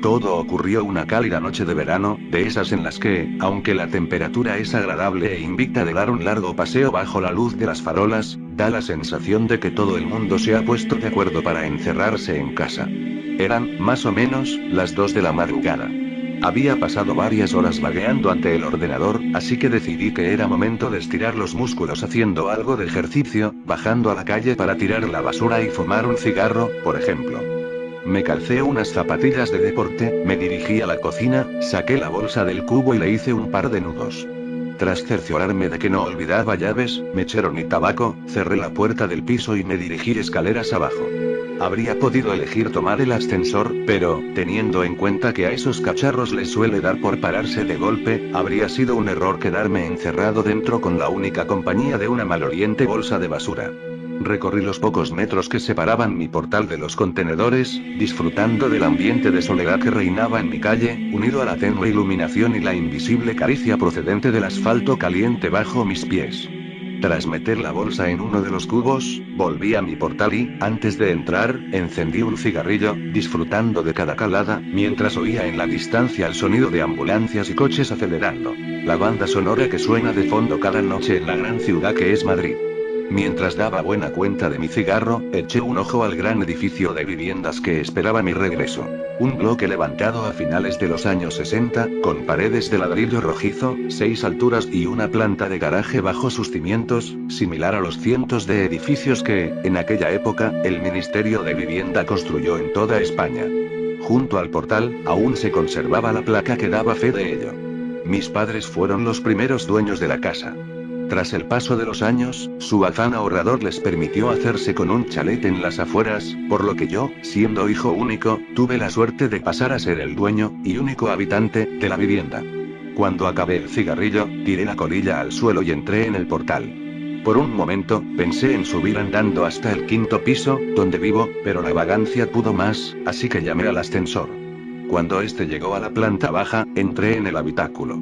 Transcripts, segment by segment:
Todo ocurrió una cálida noche de verano, de esas en las que, aunque la temperatura es agradable e invita a dar un largo paseo bajo la luz de las farolas, da la sensación de que todo el mundo se ha puesto de acuerdo para encerrarse en casa. Eran, más o menos, las 2 de la madrugada. Había pasado varias horas vagueando ante el ordenador, así que decidí que era momento de estirar los músculos haciendo algo de ejercicio, bajando a la calle para tirar la basura y fumar un cigarro, por ejemplo. Me calcé unas zapatillas de deporte, me dirigí a la cocina, saqué la bolsa del cubo y le hice un par de nudos. Tras cerciorarme de que no olvidaba llaves, mechero ni tabaco, cerré la puerta del piso y me dirigí escaleras abajo. Habría podido elegir tomar el ascensor, pero, teniendo en cuenta que a esos cacharros les suele dar por pararse de golpe, habría sido un error quedarme encerrado dentro con la única compañía de una maloliente bolsa de basura. Recorrí los pocos metros que separaban mi portal de los contenedores, disfrutando del ambiente de soledad que reinaba en mi calle, unido a la tenue iluminación y la invisible caricia procedente del asfalto caliente bajo mis pies. Tras meter la bolsa en uno de los cubos, volví a mi portal y, antes de entrar, encendí un cigarrillo, disfrutando de cada calada, mientras oía en la distancia el sonido de ambulancias y coches acelerando. La banda sonora que suena de fondo cada noche en la gran ciudad que es Madrid. Mientras daba buena cuenta de mi cigarro, eché un ojo al gran edificio de viviendas que esperaba mi regreso. Un bloque levantado a finales de los años 60, con paredes de ladrillo rojizo, 6 alturas y una planta de garaje bajo sus cimientos, similar a los cientos de edificios que, en aquella época, el Ministerio de Vivienda construyó en toda España. Junto al portal, aún se conservaba la placa que daba fe de ello. Mis padres fueron los primeros dueños de la casa. Tras el paso de los años, su afán ahorrador les permitió hacerse con un chalet en las afueras, por lo que yo, siendo hijo único, tuve la suerte de pasar a ser el dueño, y único habitante, de la vivienda. Cuando acabé el cigarrillo, tiré la colilla al suelo y entré en el portal. Por un momento, pensé en subir andando hasta el 5.º piso, donde vivo, pero la vagancia pudo más, así que llamé al ascensor. Cuando este llegó a la planta baja, entré en el habitáculo.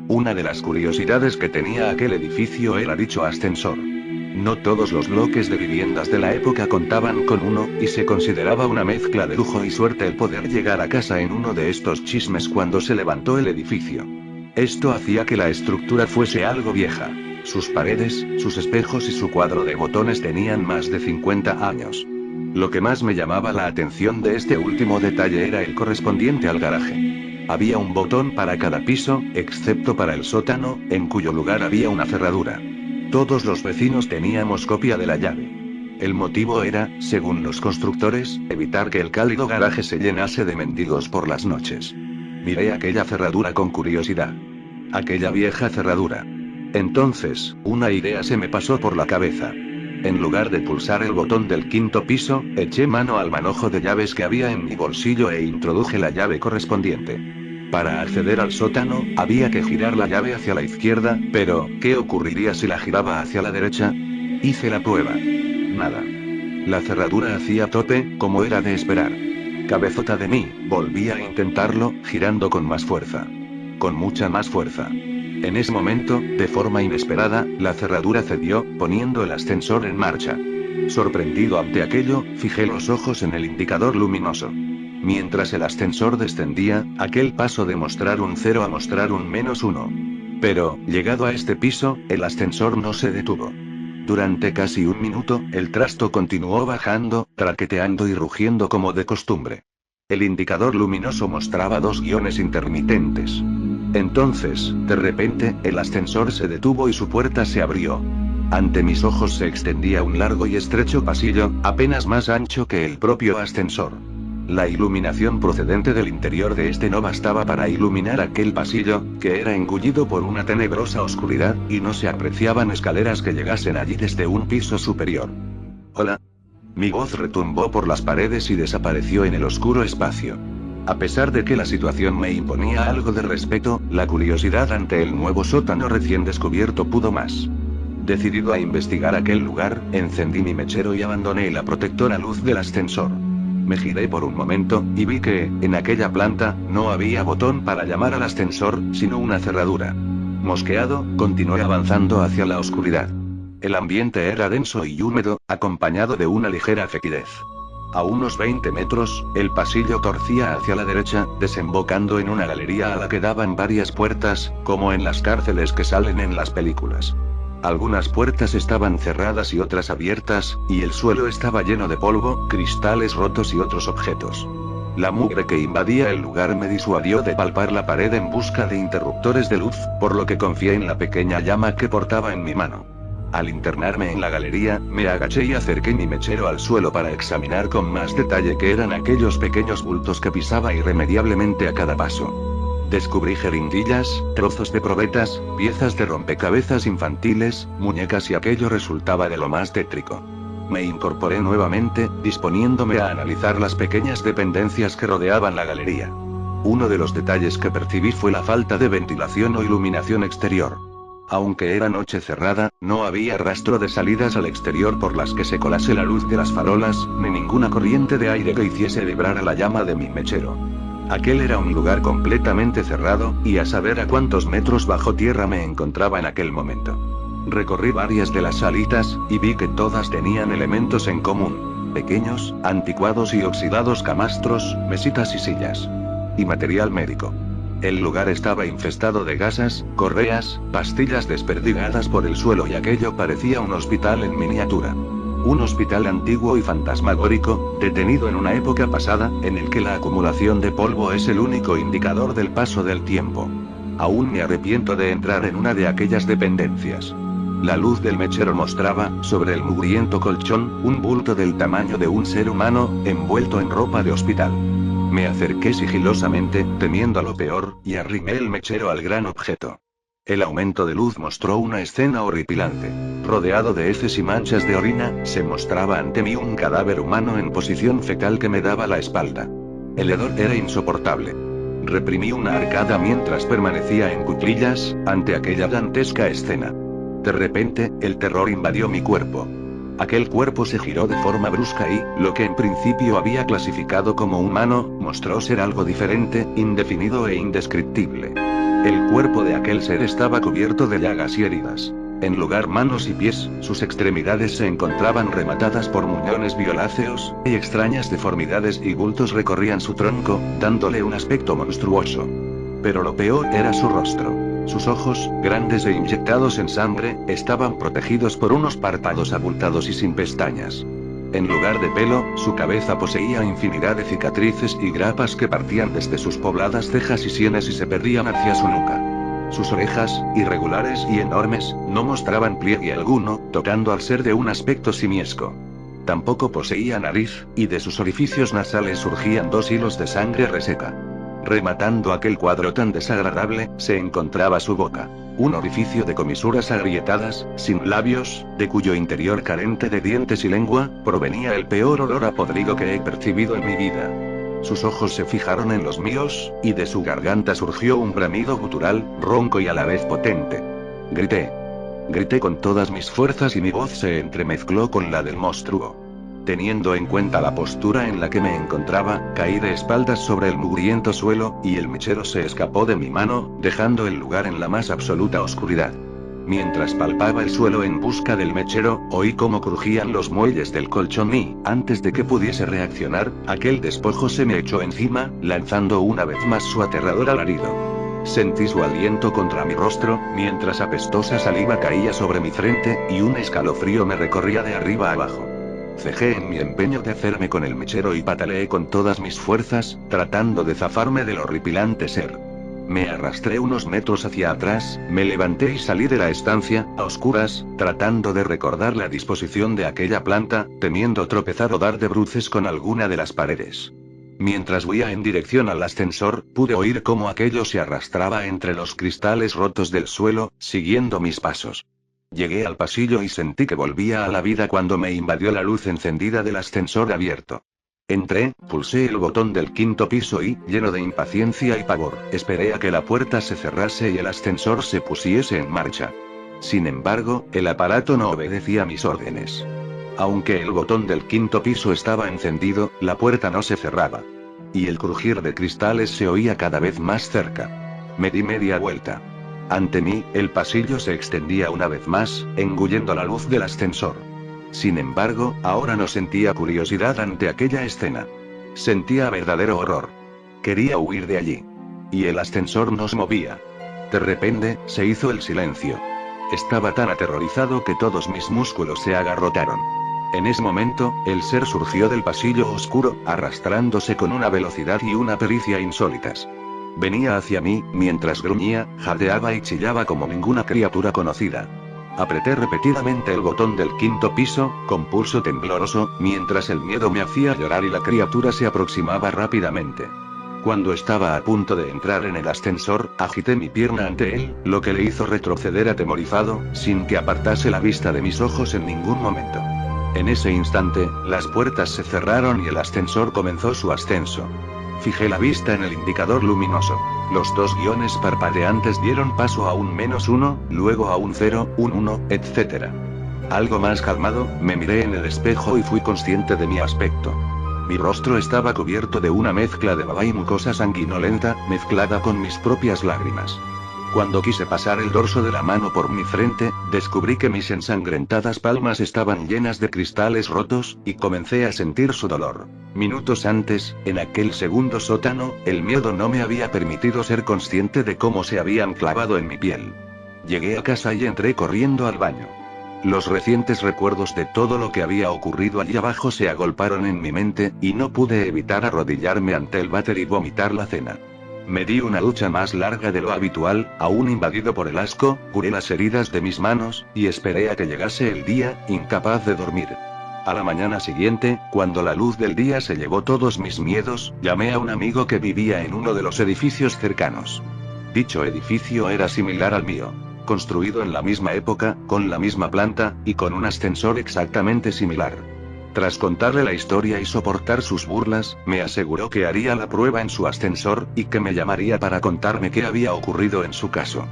Una de las curiosidades que tenía aquel edificio era dicho ascensor. No todos los bloques de viviendas de la época contaban con uno, y se consideraba una mezcla de lujo y suerte el poder llegar a casa en uno de estos chismes cuando se levantó el edificio. Esto hacía que la estructura fuese algo vieja. Sus paredes, sus espejos y su cuadro de botones tenían más de 50 años. Lo que más me llamaba la atención de este último detalle era el correspondiente al garaje. Había un botón para cada piso, excepto para el sótano, en cuyo lugar había una cerradura. Todos los vecinos teníamos copia de la llave. El motivo era, según los constructores, evitar que el cálido garaje se llenase de mendigos por las noches. Miré aquella cerradura con curiosidad. Aquella vieja cerradura. Entonces, una idea se me pasó por la cabeza. En lugar de pulsar el botón del 5.º piso, eché mano al manojo de llaves que había en mi bolsillo e introduje la llave correspondiente. Para acceder al sótano, había que girar la llave hacia la izquierda, pero, ¿qué ocurriría si la giraba hacia la derecha? Hice la prueba. Nada. La cerradura hacía tope, como era de esperar. Cabezota de mí, volví a intentarlo, girando con más fuerza. Con mucha más fuerza. En ese momento, de forma inesperada, la cerradura cedió, poniendo el ascensor en marcha. Sorprendido ante aquello, fijé los ojos en el indicador luminoso. Mientras el ascensor descendía, aquel paso de mostrar un 0 a mostrar un -1. Pero, llegado a este piso, el ascensor no se detuvo. Durante casi un minuto, el trasto continuó bajando, traqueteando y rugiendo como de costumbre. El indicador luminoso mostraba 2 guiones intermitentes. Entonces, de repente, el ascensor se detuvo y su puerta se abrió. Ante mis ojos se extendía un largo y estrecho pasillo, apenas más ancho que el propio ascensor. La iluminación procedente del interior de este no bastaba para iluminar aquel pasillo, que era engullido por una tenebrosa oscuridad, y no se apreciaban escaleras que llegasen allí desde un piso superior. «Hola». Mi voz retumbó por las paredes y desapareció en el oscuro espacio. A pesar de que la situación me imponía algo de respeto, la curiosidad ante el nuevo sótano recién descubierto pudo más. Decidido a investigar aquel lugar, encendí mi mechero y abandoné la protectora luz del ascensor. Me giré por un momento, y vi que, en aquella planta, no había botón para llamar al ascensor, sino una cerradura. Mosqueado, continué avanzando hacia la oscuridad. El ambiente era denso y húmedo, acompañado de una ligera fetidez. A unos 20 metros, el pasillo torcía hacia la derecha, desembocando en una galería a la que daban varias puertas, como en las cárceles que salen en las películas. Algunas puertas estaban cerradas y otras abiertas, y el suelo estaba lleno de polvo, cristales rotos y otros objetos. La mugre que invadía el lugar me disuadió de palpar la pared en busca de interruptores de luz, por lo que confié en la pequeña llama que portaba en mi mano. Al internarme en la galería, me agaché y acerqué mi mechero al suelo para examinar con más detalle qué eran aquellos pequeños bultos que pisaba irremediablemente a cada paso. Descubrí jeringuillas, trozos de probetas, piezas de rompecabezas infantiles, muñecas y aquello resultaba de lo más tétrico. Me incorporé nuevamente, disponiéndome a analizar las pequeñas dependencias que rodeaban la galería. Uno de los detalles que percibí fue la falta de ventilación o iluminación exterior. Aunque era noche cerrada, no había rastro de salidas al exterior por las que se colase la luz de las farolas, ni ninguna corriente de aire que hiciese vibrar a la llama de mi mechero. Aquel era un lugar completamente cerrado, y a saber a cuántos metros bajo tierra me encontraba en aquel momento. Recorrí varias de las salitas, y vi que todas tenían elementos en común: pequeños, anticuados y oxidados camastros, mesitas y sillas. Y material médico. El lugar estaba infestado de gasas, correas, pastillas desperdigadas por el suelo y aquello parecía un hospital en miniatura. Un hospital antiguo y fantasmagórico, detenido en una época pasada, en el que la acumulación de polvo es el único indicador del paso del tiempo. Aún me arrepiento de entrar en una de aquellas dependencias. La luz del mechero mostraba, sobre el mugriento colchón, un bulto del tamaño de un ser humano, envuelto en ropa de hospital. Me acerqué sigilosamente, temiendo a lo peor, y arrimé el mechero al gran objeto. El aumento de luz mostró una escena horripilante. Rodeado de heces y manchas de orina, se mostraba ante mí un cadáver humano en posición fetal que me daba la espalda. El hedor era insoportable. Reprimí una arcada mientras permanecía en cuclillas, ante aquella dantesca escena. De repente, el terror invadió mi cuerpo. Aquel cuerpo se giró de forma brusca y, lo que en principio había clasificado como humano, mostró ser algo diferente, indefinido e indescriptible. El cuerpo de aquel ser estaba cubierto de llagas y heridas. En lugar manos y pies, sus extremidades se encontraban rematadas por muñones violáceos, y extrañas deformidades y bultos recorrían su tronco, dándole un aspecto monstruoso. Pero lo peor era su rostro. Sus ojos, grandes e inyectados en sangre, estaban protegidos por unos párpados abultados y sin pestañas. En lugar de pelo, su cabeza poseía infinidad de cicatrices y grapas que partían desde sus pobladas cejas y sienes y se perdían hacia su nuca. Sus orejas, irregulares y enormes, no mostraban pliegue alguno, tocando al ser de un aspecto simiesco. Tampoco poseía nariz, y de sus orificios nasales surgían 2 hilos de sangre reseca. Rematando aquel cuadro tan desagradable, se encontraba su boca. Un orificio de comisuras agrietadas, sin labios, de cuyo interior carente de dientes y lengua, provenía el peor olor a podrido que he percibido en mi vida. Sus ojos se fijaron en los míos, y de su garganta surgió un bramido gutural, ronco y a la vez potente. Grité. Grité con todas mis fuerzas y mi voz se entremezcló con la del monstruo. Teniendo en cuenta la postura en la que me encontraba, caí de espaldas sobre el mugriento suelo, y el mechero se escapó de mi mano, dejando el lugar en la más absoluta oscuridad. Mientras palpaba el suelo en busca del mechero, oí cómo crujían los muelles del colchón y, antes de que pudiese reaccionar, aquel despojo se me echó encima, lanzando una vez más su aterrador alarido. Sentí su aliento contra mi rostro, mientras apestosa saliva caía sobre mi frente, y un escalofrío me recorría de arriba a abajo. Cejé en mi empeño de hacerme con el mechero y pataleé con todas mis fuerzas, tratando de zafarme del horripilante ser. Me arrastré unos metros hacia atrás, me levanté y salí de la estancia, a oscuras, tratando de recordar la disposición de aquella planta, temiendo tropezar o dar de bruces con alguna de las paredes. Mientras huía en dirección al ascensor, pude oír cómo aquello se arrastraba entre los cristales rotos del suelo, siguiendo mis pasos. Llegué al pasillo y sentí que volvía a la vida cuando me invadió la luz encendida del ascensor abierto. Entré, pulsé el botón del 5.º piso y, lleno de impaciencia y pavor, esperé a que la puerta se cerrase y el ascensor se pusiese en marcha. Sin embargo, el aparato no obedecía mis órdenes. Aunque el botón del 5.º piso estaba encendido, la puerta no se cerraba. Y el crujir de cristales se oía cada vez más cerca. Me di media vuelta. Ante mí, el pasillo se extendía una vez más, engullendo la luz del ascensor. Sin embargo, ahora no sentía curiosidad ante aquella escena. Sentía verdadero horror. Quería huir de allí. Y el ascensor no se movía. De repente, se hizo el silencio. Estaba tan aterrorizado que todos mis músculos se agarrotaron. En ese momento, el ser surgió del pasillo oscuro, arrastrándose con una velocidad y una pericia insólitas. Venía hacia mí, mientras gruñía, jadeaba y chillaba como ninguna criatura conocida. Apreté repetidamente el botón del 5.º piso, con pulso tembloroso, mientras el miedo me hacía llorar y la criatura se aproximaba rápidamente. Cuando estaba a punto de entrar en el ascensor, agité mi pierna ante él, lo que le hizo retroceder atemorizado, sin que apartase la vista de mis ojos en ningún momento. En ese instante, las puertas se cerraron y el ascensor comenzó su ascenso. Fijé la vista en el indicador luminoso. Los dos guiones parpadeantes dieron paso a un -1, luego a un 0, un 1, etc. Algo más calmado, me miré en el espejo y fui consciente de mi aspecto. Mi rostro estaba cubierto de una mezcla de baba y mucosa sanguinolenta, mezclada con mis propias lágrimas. Cuando quise pasar el dorso de la mano por mi frente, descubrí que mis ensangrentadas palmas estaban llenas de cristales rotos, y comencé a sentir su dolor. Minutos antes, en aquel segundo sótano, el miedo no me había permitido ser consciente de cómo se habían clavado en mi piel. Llegué a casa y entré corriendo al baño. Los recientes recuerdos de todo lo que había ocurrido allí abajo se agolparon en mi mente, y no pude evitar arrodillarme ante el váter y vomitar la cena. Me di una ducha más larga de lo habitual, aún invadido por el asco, curé las heridas de mis manos, y esperé a que llegase el día, incapaz de dormir. A la mañana siguiente, cuando la luz del día se llevó todos mis miedos, llamé a un amigo que vivía en uno de los edificios cercanos. Dicho edificio era similar al mío. Construido en la misma época, con la misma planta, y con un ascensor exactamente similar. Tras contarle la historia y soportar sus burlas, me aseguró que haría la prueba en su ascensor, y que me llamaría para contarme qué había ocurrido en su caso.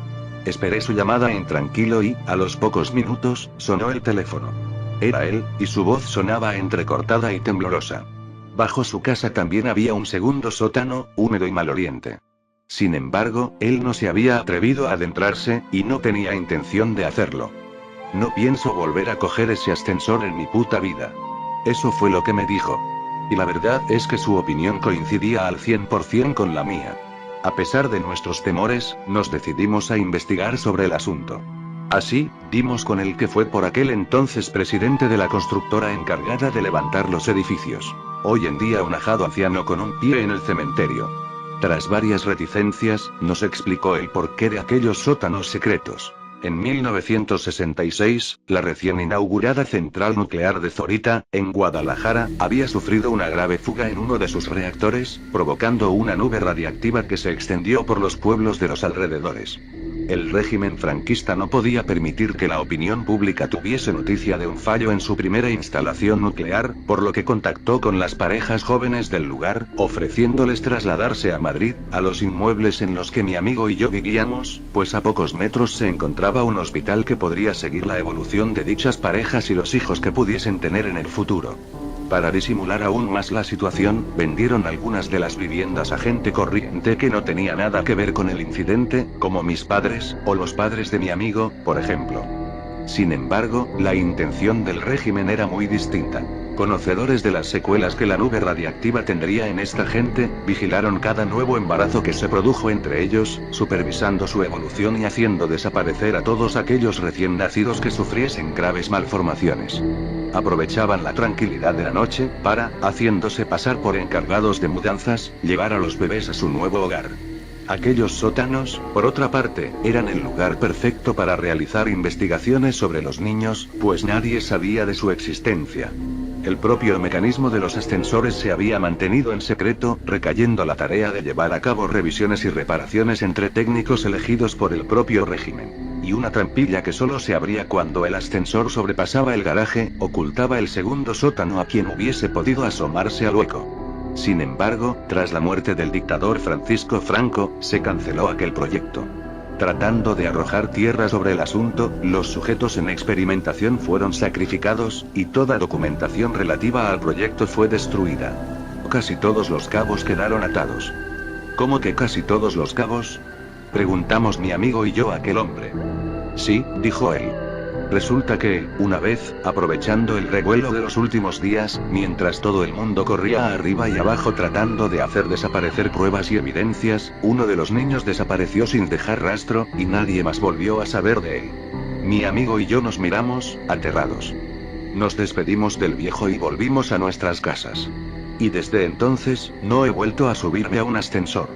Esperé su llamada intranquilo y, a los pocos minutos, sonó el teléfono. Era él, y su voz sonaba entrecortada y temblorosa. Bajo su casa también había un segundo sótano, húmedo y maloliente. Sin embargo, él no se había atrevido a adentrarse, y no tenía intención de hacerlo. No pienso volver a coger ese ascensor en mi puta vida. Eso fue lo que me dijo. Y la verdad es que su opinión coincidía al 100% con la mía. A pesar de nuestros temores, nos decidimos a investigar sobre el asunto. Así, dimos con el que fue por aquel entonces presidente de la constructora encargada de levantar los edificios. Hoy en día un ajado anciano con un pie en el cementerio. Tras varias reticencias, nos explicó el porqué de aquellos sótanos secretos. En 1966, la recién inaugurada central nuclear de Zorita, en Guadalajara, había sufrido una grave fuga en uno de sus reactores, provocando una nube radiactiva que se extendió por los pueblos de los alrededores. El régimen franquista no podía permitir que la opinión pública tuviese noticia de un fallo en su primera instalación nuclear, por lo que contactó con las parejas jóvenes del lugar, ofreciéndoles trasladarse a Madrid, a los inmuebles en los que mi amigo y yo vivíamos, pues a pocos metros se encontraba un hospital que podría seguir la evolución de dichas parejas y los hijos que pudiesen tener en el futuro. Para disimular aún más la situación, vendieron algunas de las viviendas a gente corriente que no tenía nada que ver con el incidente, como mis padres, o los padres de mi amigo, por ejemplo. Sin embargo, la intención del régimen era muy distinta. Conocedores de las secuelas que la nube radiactiva tendría en esta gente, vigilaron cada nuevo embarazo que se produjo entre ellos, supervisando su evolución y haciendo desaparecer a todos aquellos recién nacidos que sufriesen graves malformaciones. Aprovechaban la tranquilidad de la noche, para, haciéndose pasar por encargados de mudanzas, llevar a los bebés a su nuevo hogar. Aquellos sótanos, por otra parte, eran el lugar perfecto para realizar investigaciones sobre los niños, pues nadie sabía de su existencia. El propio mecanismo de los ascensores se había mantenido en secreto, recayendo la tarea de llevar a cabo revisiones y reparaciones entre técnicos elegidos por el propio régimen. Y una trampilla que solo se abría cuando el ascensor sobrepasaba el garaje, ocultaba el segundo sótano a quien hubiese podido asomarse al hueco. Sin embargo, tras la muerte del dictador Francisco Franco, se canceló aquel proyecto. Tratando de arrojar tierra sobre el asunto, los sujetos en experimentación fueron sacrificados, y toda documentación relativa al proyecto fue destruida. Casi todos los cabos quedaron atados. ¿Cómo que casi todos los cabos? Preguntamos mi amigo y yo a aquel hombre. Sí, dijo él. Resulta que, una vez, aprovechando el revuelo de los últimos días, mientras todo el mundo corría arriba y abajo tratando de hacer desaparecer pruebas y evidencias, uno de los niños desapareció sin dejar rastro, y nadie más volvió a saber de él. Mi amigo y yo nos miramos, aterrados. Nos despedimos del viejo y volvimos a nuestras casas. Y desde entonces, no he vuelto a subirme a un ascensor.